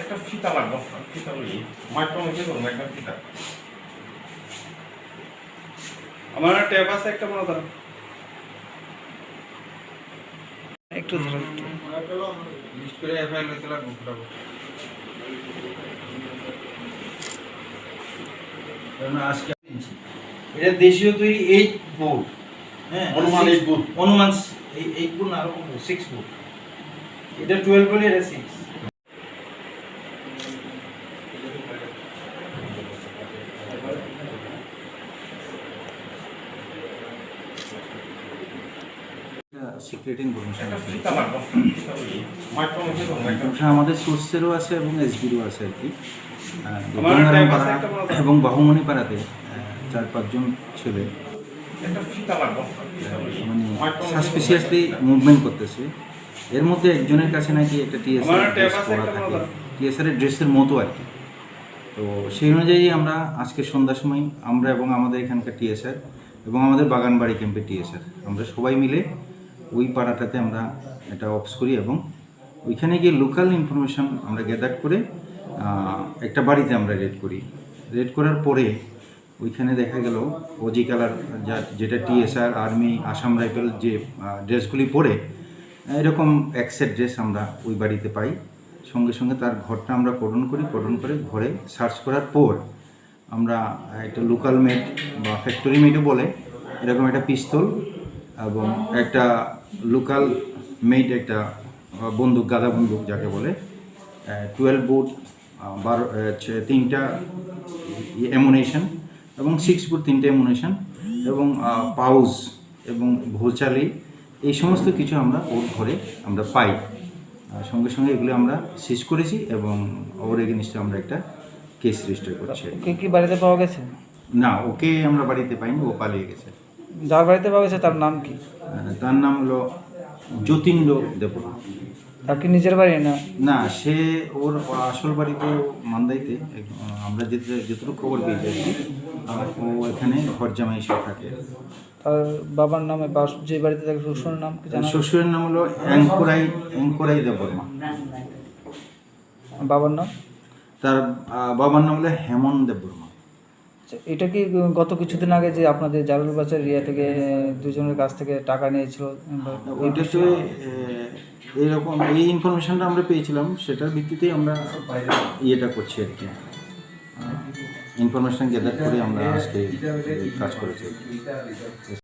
একটা ফিতা লাগবে, ফিতা লই মাইক্রো মধ্যে করুন একটা ফিতা। আমার ট্যাব আছে একটা বড় ধরো একটু ধরো একটু লিস্ট করে এফআইআর লিখতে লাগবে ফটাফট। আজকে এটা দেশীয় তৈরি 8 বোর্ড, হ্যাঁ অনুমান 8 বোর্ড, অনুমান 8 বোর্ড না আরো 6 বোর্ড। এটা 12 বলে এটা 6। সিক্রেট ইনফরমেশন একটা ফিতা লাগবে, ফিতা লই মাইক্রো মধ্যে করুন একটা। আমাদের সোর্সেরও আছে এবং এসবিরও আছে আর কি। আমার ট্যাব আছে একটা বড় ধরো এবং বাহুমণি পাড়াতে 4-5 জন ছেলে একটা ফিতা লাগবে, ফিতা লই মানে মাইক্রো সাসপিসিয়াসলি মুভমেন্ট করতেছে। এর মধ্যে একজনের কাছে নাকি একটা আমার ট্যাব টিএসআর আছে পরা একটা বড় থাকে, ধরো টিএসআর এর ড্রেসের মতো আর কি। তো সেই অনুযায়ী আমরা আজকে সন্ধ্যার সময় আমরা এবং আমাদের এখানকার টিএসআর এবং আমাদের বাগানবাড়ি ক্যাম্পের টিএসআর আমরা সবাই মিলে ওই পাড়াটাতে আমরা এটা অফিস করি এবং ওইখানে গিয়ে লোকাল ইনফরমেশন আমরা গ্যাদার করে একটা বাড়িতে আমরা রেড করি। রেড করার পরে ওইখানে দেখা গেল ওজি কালার যেটা টিএসআর আর্মি আসাম রাইফেল যে ড্রেসগুলি পরে এরকম এক সেট ড্রেস আমরা ওই বাড়িতে পাই। সঙ্গে সঙ্গে তার ঘরটা আমরা কর্ডন করি, কর্ডন করে ঘরে সার্চ করার পর আমরা একটা লোকাল মেড বা ফ্যাক্টরি মেডও বলে এরকম একটা পিস্তল এবং একটা লোকাল মেড একটা বন্দুক, গাদা বন্দুক যাকে বলে, 12 বোর্ড, 3টা অ্যামুনেশন এবং 6 বোর্ড 3টা অ্যামুনেশন এবং পাউজ এবং ভোচালি, এই সমস্ত কিছু আমরা ওর ঘরে আমরা পাই। সঙ্গে সঙ্গে এগুলো আমরা সিজ করেছি এবং ওর এগেনস্টে আমরা একটা কেস রেজিস্টার করছি। ওকে কি বাড়িতে পাওয়া গেছে? না, ওকে আমরা বাড়িতে পাইনি, ও পালিয়ে গেছে। যার বাড়িতে পাওয়া গেছে তার নাম কি? তার নাম হলো যতীন্দ্র দেববর্মা। তার কি নিজের বাড়ি না? না, সে ওর আসল বাড়ি তো মান্দাইতে। আমরা যতটুকু খবর পেয়েছি আর কি, ও এখানে ঘর জামাই হিসেবে থাকে। তার বাবার নামে বা যে বাড়িতে থাকে শ্বশুরের নাম কি জানা? শ্বশুরের নাম হলো অ্যাঙ্করাই দেববর্মা। বাবার নাম? তার বাবার নাম হলো হেমন্ত দেববর্মা। আচ্ছা, এটা কি গত কিছুদিন আগে যে আপনাদের জারুল বাজার এরিয়া থেকে দুজনের কাছ থেকে টাকা নিয়েছিল? ওইটা তো এরকম এই ইনফরমেশনটা আমরা পেয়েছিলাম, সেটার ভিত্তিতেই আমরা ইয়েটা করছি আর কি, ইনফরমেশন গ্যাদার করে আমরা আজকে কাজ করেছি।